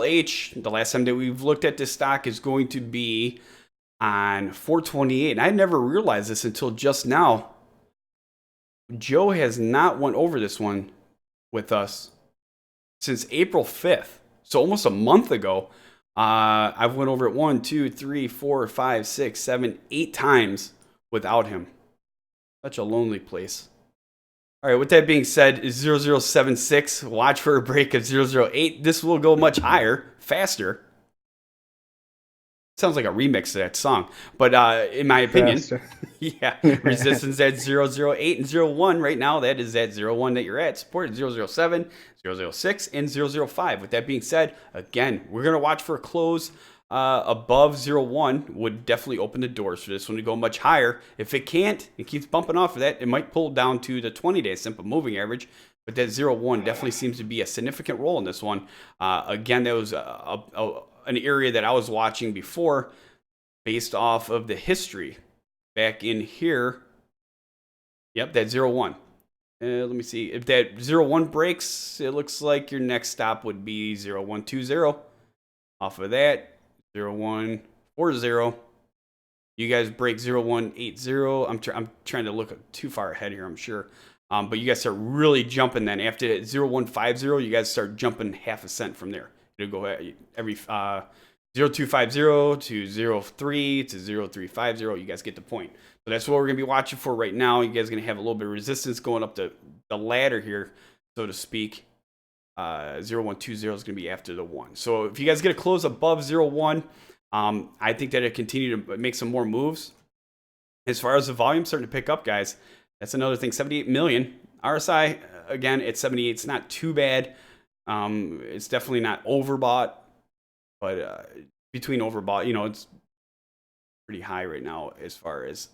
AMLH, the last time that we've looked at this stock, is going to be on 428. And I never realized this until just now. Joe has not went over this one with us since April 5th. So almost a month ago. I've went over it 1, 2, 3, 4, 5, 6, 7, 8 times without him. Such a lonely place. All right, with that being said, is 0076. Watch for a break of 008. This will go much higher, faster. Sounds like a remix to that song. But in my opinion, yeah, resistance at 008 and 01 right now. That is at 01 that you're at. Support at 007, 006, and 005. With that being said, again, we're going to watch for a close above 01. Would definitely open the doors for this one to go much higher. If it can't, it keeps bumping off of that, it might pull down to the 20-day simple moving average. But that 01 definitely seems to be a significant role in this one. Again, that was an area that I was watching before based off of the history back in here. Yep, that 01. Let me see. If that 01 breaks, it looks like your next stop would be 0120. Off of that, 0140. You guys break 0180. I'm trying to look too far ahead here, I'm sure. But you guys start really jumping then. After 0150, you guys start jumping half a cent from there. It'll go every 0250 to 03 to 0350. You guys get the point. So that's what we're going to be watching for right now. You guys are going to have a little bit of resistance going up the ladder here, so to speak. 0120 is going to be after the 1. So if you guys get a close above 01, I think that it continue to make some more moves. As far as the volume starting to pick up, guys, that's another thing. 78 million. RSI, again, at 78. It's not too bad. It's definitely not overbought, but between overbought, it's pretty high right now as far as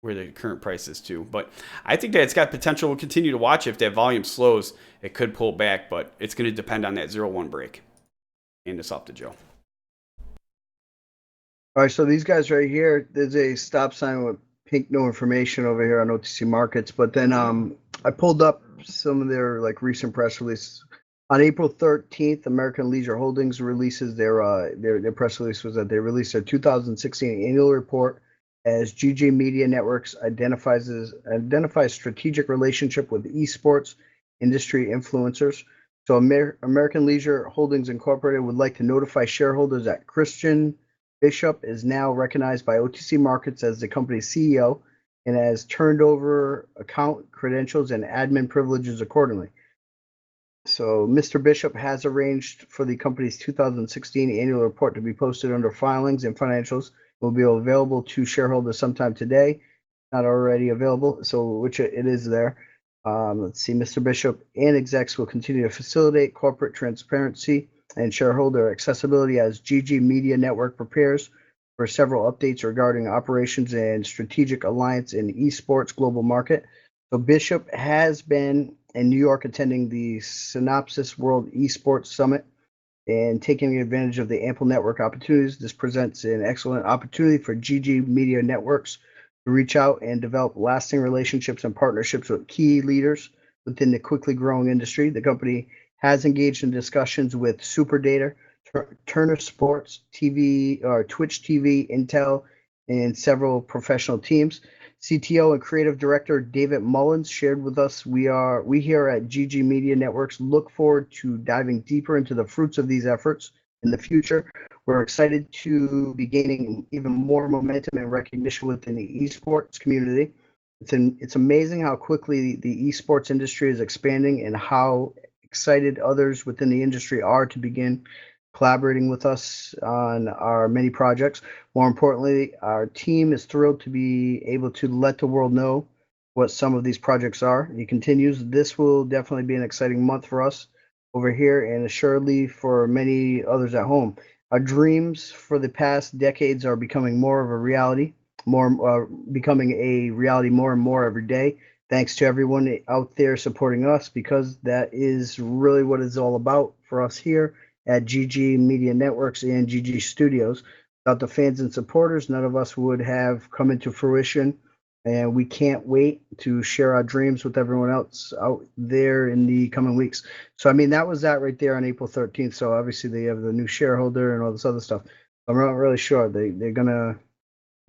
where the current price is too. But I think that it's got potential. We'll continue to watch. If that volume slows, it could pull back, but it's going to depend on that 01 break. Hand this off to Joe. All right, so these guys right here, there's a stop sign with pink no information over here on OTC Markets, but then I pulled up some of their recent press releases. On April 13th, American Leisure Holdings releases their press release was that they released their 2016 annual report as GG Media Networks identifies strategic relationship with esports industry influencers. So American Leisure Holdings Incorporated would like to notify shareholders that Christian Bishop is now recognized by OTC Markets as the company's CEO and has turned over account credentials and admin privileges accordingly. So Mr. Bishop has arranged for the company's 2016 annual report to be posted under Filings and Financials. It will be available to shareholders sometime today. Not already available, so which it is there. Let's see, Mr. Bishop and execs will continue to facilitate corporate transparency and shareholder accessibility as GG Media Network prepares for several updates regarding operations and strategic alliance in esports global market. So Bishop has been in New York attending the Synopsys World Esports Summit and taking advantage of the ample network opportunities. This presents an excellent opportunity for GG Media Networks to reach out and develop lasting relationships and partnerships with key leaders within the quickly growing industry. The company has engaged in discussions with SuperData, Turner Sports TV, or Twitch TV, Intel, and several professional teams. CTO and creative director David Mullins shared with us, we here at GG Media Networks look forward to diving deeper into the fruits of these efforts in the future. We're excited to be gaining even more momentum and recognition within the esports community. It's amazing how quickly the esports industry is expanding and how excited others within the industry are to begin collaborating with us on our many projects. More importantly, our team is thrilled to be able to let the world know what some of these projects are. He continues, this will definitely be an exciting month for us over here and assuredly for many others at home. Our dreams for the past decades are becoming more of a reality, becoming a reality more and more every day. Thanks to everyone out there supporting us, because that is really what it's all about for us here at GG Media Networks and GG Studios. Without the fans and supporters, none of us would have come into fruition and we can't wait to share our dreams with everyone else out there in the coming weeks. So, I mean, that was that right there on April 13th. So obviously they have the new shareholder and all this other stuff. I'm not really sure. They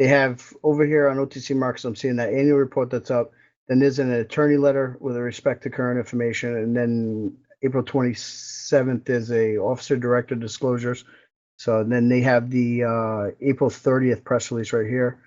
have over here on OTC Markets, I'm seeing that annual report that's up. Then there's an attorney letter with respect to current information. And then April 27th is a officer director disclosures. So then they have the April 30th press release right here.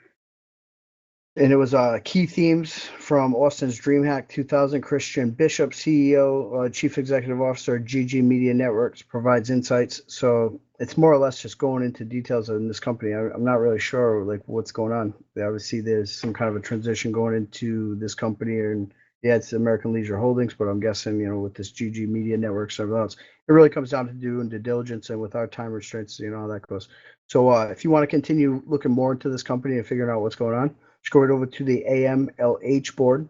And it was key themes from Austin's DreamHack 2000. Christian Bishop, CEO, Chief Executive Officer, GG Media Networks, provides insights. So it's more or less just going into details in this company. I'm not really sure like what's going on. Obviously, there's some kind of a transition going into this company, and yeah, it's American Leisure Holdings, but I'm guessing with this GG Media Networks and everything else, it really comes down to doing due diligence, and with our time restraints, how that goes. So if you want to continue looking more into this company and figuring out what's going on, just go right over to the AMLH board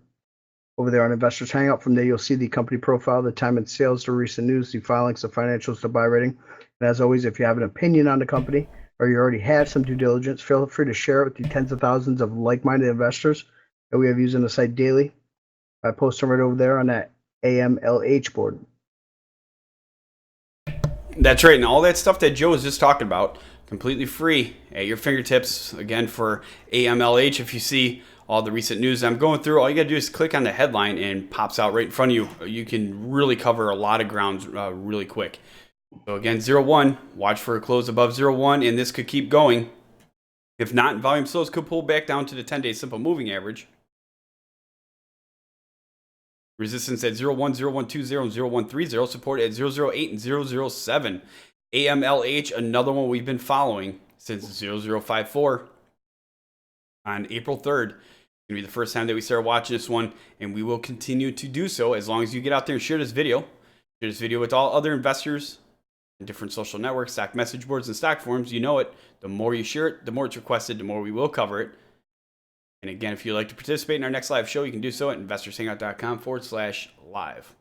over there on Investors Hangout. From there, you'll see the company profile, the time and sales, the recent news, the filings, the financials, the buy rating. And as always, if you have an opinion on the company or you already have some due diligence, feel free to share it with the tens of thousands of like-minded investors that we have using the site daily. I post them right over there on that AMLH board. That's right. And all that stuff that Joe was just talking about, completely free at your fingertips. Again, for AMLH, if you see all the recent news I'm going through, all you got to do is click on the headline and pops out right in front of you. You can really cover a lot of ground really quick. So again, 0-1, watch for a close above 0-1, and this could keep going. If not, volume slows could pull back down to the 10-day simple moving average. Resistance at 0-1, 0-1-20, and 0-1-30. Support at 0-0-8 and 0-0-7. AMLH, another one we've been following since 0-0-5-4 on April 3rd. It's going to be the first time that we start watching this one, and we will continue to do so as long as you get out there and share this video. Share this video with all other investors in different social networks, stock message boards, and stock forums. You know it. The more you share it, the more it's requested, the more we will cover it. And again, if you'd like to participate in our next live show, you can do so at investorshangout.com/live.